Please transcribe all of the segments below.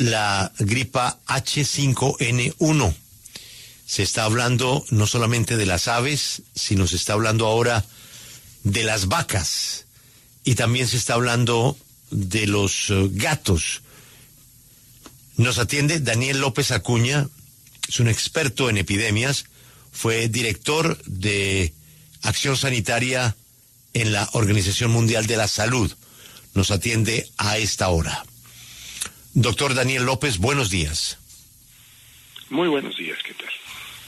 la gripa H5N1. Se está hablando no solamente de las aves, sino se está hablando ahora de las vacas y también se está hablando de los gatos. Nos atiende Daniel López Acuña, es un experto en epidemias, fue director de Acción Sanitaria en la Organización Mundial de la Salud. Nos atiende a esta hora. Doctor Daniel López, buenos días. Muy buenos días, ¿qué tal?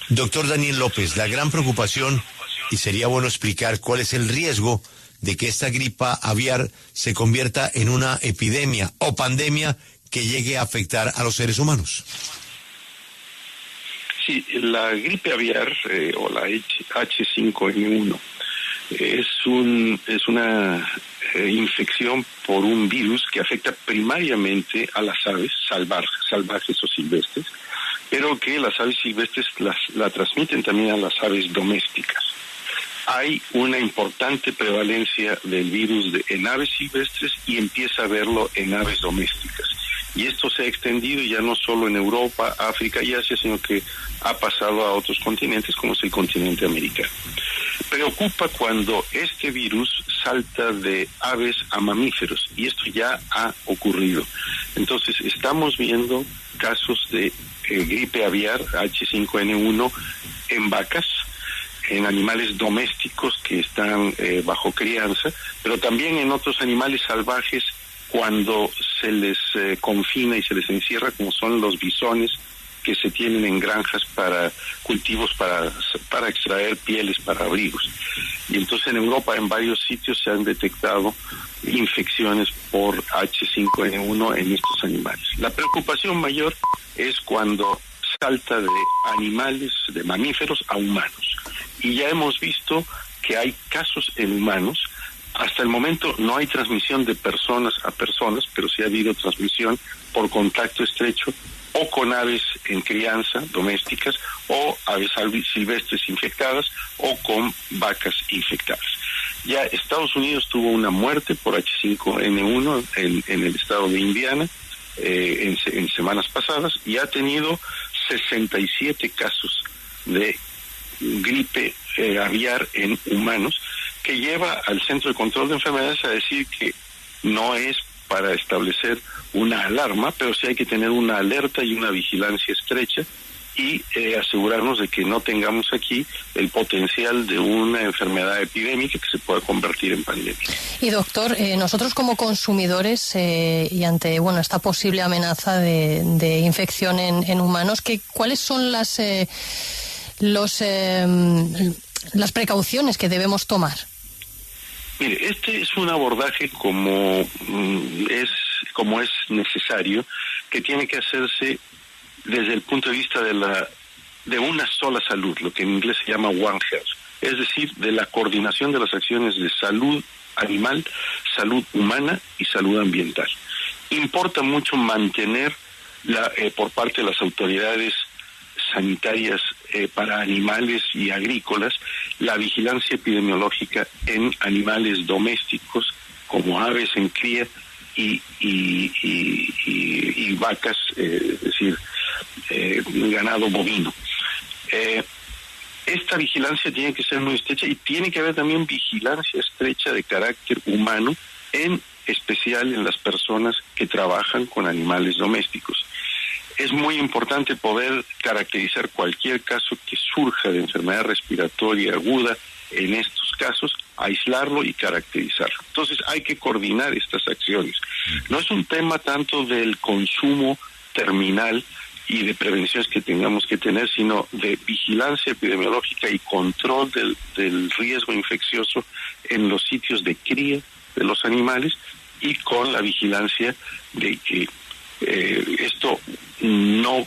Doctor Daniel López, la gran preocupación, y sería bueno explicar cuál es el riesgo de que esta gripa aviar se convierta en una epidemia o pandemia que llegue a afectar a los seres humanos. Sí, la gripe aviar o la H5N1 es una infección por un virus que afecta primariamente a las aves salvajes o silvestres, pero que las aves silvestres la transmiten también a las aves domésticas. Hay una importante prevalencia del virus en aves silvestres y empieza a verlo en aves domésticas. Y esto se ha extendido ya no solo en Europa, África y Asia, sino que ha pasado a otros continentes como es el continente americano. Preocupa cuando este virus salta de aves a mamíferos y esto ya ha ocurrido. Entonces estamos viendo casos de gripe aviar H5N1 en vacas, en animales domésticos que están bajo crianza, pero también en otros animales salvajes cuando se les confina y se les encierra, como son los bisones que se tienen en granjas para cultivos para extraer pieles para abrigos. Y entonces en Europa en varios sitios se han detectado infecciones por H5N1 en estos animales. La preocupación mayor es cuando salta de animales, de mamíferos a humanos. Y ya hemos visto que hay casos en humanos. Hasta el momento no hay transmisión de personas a personas, pero sí ha habido transmisión por contacto estrecho o con aves en crianza domésticas o aves silvestres infectadas o con vacas infectadas. Ya Estados Unidos tuvo una muerte por H5N1 en el estado de Indiana en semanas pasadas y ha tenido 67 casos de gripe aviar en humanos, que lleva al Centro de Control de Enfermedades a decir que no es para establecer una alarma, pero sí hay que tener una alerta y una vigilancia estrecha y asegurarnos de que no tengamos aquí el potencial de una enfermedad epidémica que se pueda convertir en pandemia. Y doctor, nosotros como consumidores y ante esta posible amenaza de infección en humanos, ¿cuáles son las precauciones que debemos tomar? Mire, este es un abordaje como es necesario, que tiene que hacerse desde el punto de vista de una sola salud, lo que en inglés se llama One Health, es decir, de la coordinación de las acciones de salud animal, salud humana y salud ambiental. Importa mucho mantener por parte de las autoridades sanitarias para animales y agrícolas la vigilancia epidemiológica en animales domésticos como aves en cría y vacas, es decir, ganado bovino. Esta vigilancia tiene que ser muy estrecha y tiene que haber también vigilancia estrecha de carácter humano, en especial en las personas que trabajan con animales domésticos. Es muy importante poder caracterizar cualquier caso que surja de enfermedad respiratoria aguda en estos casos, aislarlo y caracterizarlo. Entonces hay que coordinar estas acciones. No es un tema tanto del consumo terminal y de prevenciones que tengamos que tener, sino de vigilancia epidemiológica y control del riesgo infeccioso en los sitios de cría de los animales y con la vigilancia de que esto no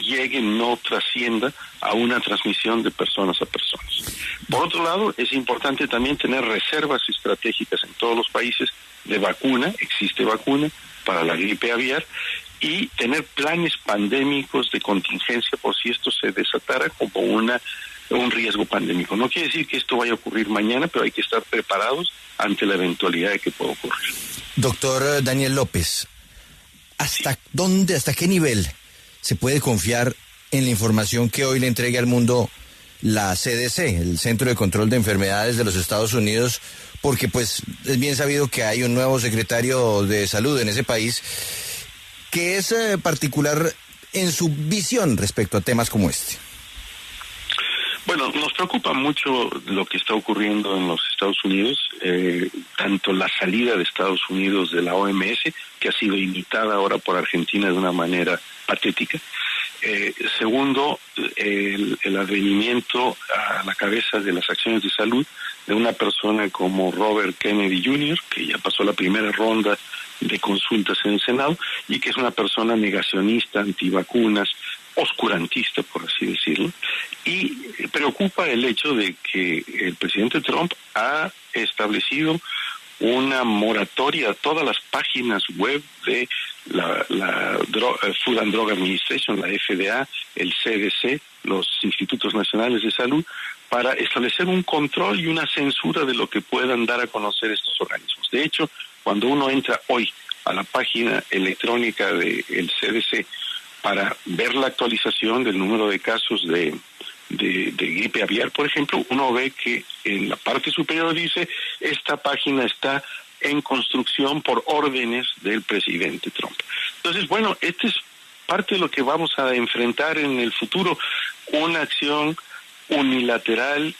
llegue, no trascienda a una transmisión de personas a personas. Por otro lado, es importante también tener reservas estratégicas en todos los países de vacuna, existe vacuna para la gripe aviar, y tener planes pandémicos de contingencia por si esto se desatara como un riesgo pandémico. No quiere decir que esto vaya a ocurrir mañana, pero hay que estar preparados ante la eventualidad de que pueda ocurrir. Doctor Daniel López, ¿Hasta dónde, hasta qué nivel se puede confiar en la información que hoy le entregue al mundo la CDC, el Centro de Control de Enfermedades de los Estados Unidos? Porque pues es bien sabido que hay un nuevo secretario de salud en ese país que es particular en su visión respecto a temas como este. Bueno, nos preocupa mucho lo que está ocurriendo en los Estados Unidos, tanto la salida de Estados Unidos de la OMS, que ha sido imitada ahora por Argentina de una manera patética. Segundo, el advenimiento a la cabeza de las acciones de salud de una persona como Robert Kennedy Jr., que ya pasó la primera ronda de consultas en el Senado, y que es una persona negacionista, antivacunas, oscurantista, por así decirlo, y preocupa el hecho de que el presidente Trump ha establecido una moratoria a todas las páginas web de la Food and Drug Administration, la FDA, el CDC, los Institutos Nacionales de Salud, para establecer un control y una censura de lo que puedan dar a conocer estos organismos. De hecho, cuando uno entra hoy a la página electrónica del CDC para ver la actualización del número de casos de gripe aviar, por ejemplo, uno ve que en la parte superior dice: esta página está en construcción por órdenes del presidente Trump. Entonces, bueno, este es parte de lo que vamos a enfrentar en el futuro, una acción unilateral,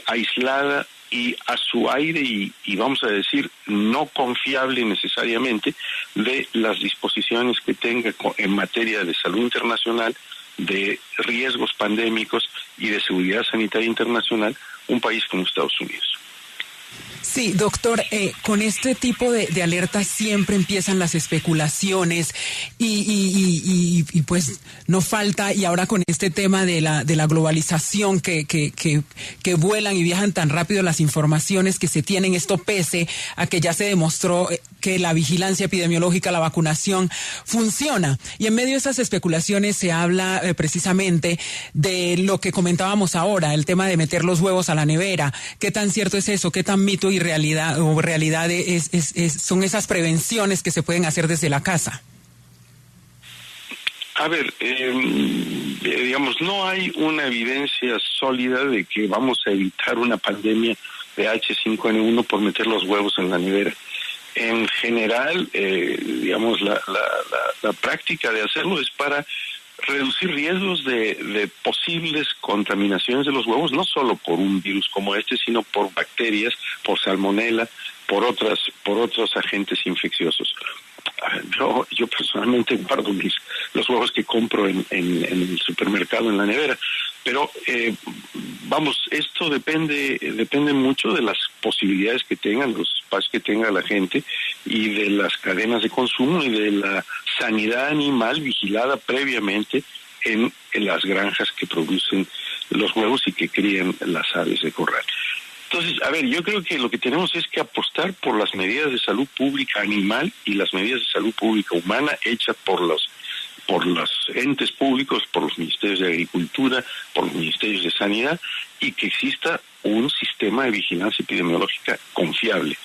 aislada y a su aire y vamos a decir no confiable necesariamente de las disposiciones que tenga en materia de salud internacional, de riesgos pandémicos y de seguridad sanitaria internacional, un país como Estados Unidos. Sí, doctor, con este tipo de alertas siempre empiezan las especulaciones y pues no falta, y ahora con este tema de la globalización que vuelan y viajan tan rápido las informaciones que se tienen, esto pese a que ya se demostró que la vigilancia epidemiológica, la vacunación funciona. Y en medio de esas especulaciones se habla precisamente de lo que comentábamos ahora, el tema de meter los huevos a la nevera. ¿Qué tan cierto es eso? ¿Qué tan mito y realidad son esas prevenciones que se pueden hacer desde la casa? A ver, digamos, no hay una evidencia sólida de que vamos a evitar una pandemia de H5N1 por meter los huevos en la nevera. En general, digamos, la práctica de hacerlo es para reducir riesgos de posibles contaminaciones de los huevos, no solo por un virus como este, sino por bacterias, por salmonela, por otros agentes infecciosos. Yo personalmente guardo los huevos que compro en el supermercado, en la nevera, pero vamos, esto depende mucho de las posibilidades que tengan, los espacios que tenga la gente y de las cadenas de consumo y de la sanidad animal vigilada previamente en las granjas que producen los huevos y que crían las aves de corral. Entonces, a ver, yo creo que lo que tenemos es que apostar por las medidas de salud pública animal y las medidas de salud pública humana hechas por los entes públicos, por los ministerios de Agricultura, por los ministerios de Sanidad, y que exista un sistema de vigilancia epidemiológica confiable.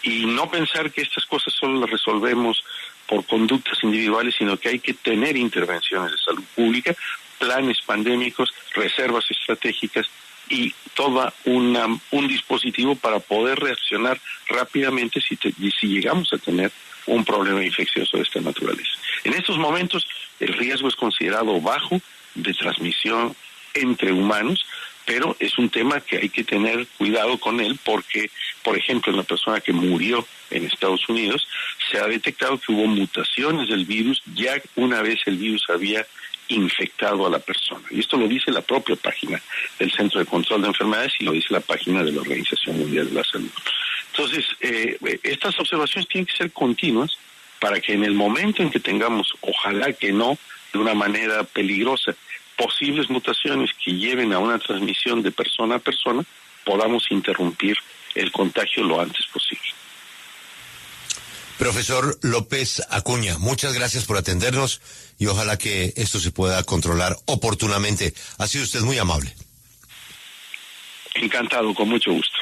Y no pensar que estas cosas solo las resolvemos por conductas individuales, sino que hay que tener intervenciones de salud pública, planes pandémicos, reservas estratégicas y todo un dispositivo para poder reaccionar rápidamente si llegamos a tener un problema infeccioso de esta naturaleza. En estos momentos el riesgo es considerado bajo de transmisión entre humanos, pero es un tema que hay que tener cuidado con él porque, por ejemplo, en la persona que murió en Estados Unidos se ha detectado que hubo mutaciones del virus ya una vez el virus había infectado a la persona. Y esto lo dice la propia página del Centro de Control de Enfermedades y lo dice la página de la Organización Mundial de la Salud. Entonces, estas observaciones tienen que ser continuas para que en el momento en que tengamos, ojalá que no, de una manera peligrosa, posibles mutaciones que lleven a una transmisión de persona a persona, podamos interrumpir el contagio lo antes posible. Profesor López Acuña, muchas gracias por atendernos y ojalá que esto se pueda controlar oportunamente. Ha sido usted muy amable. Encantado, con mucho gusto.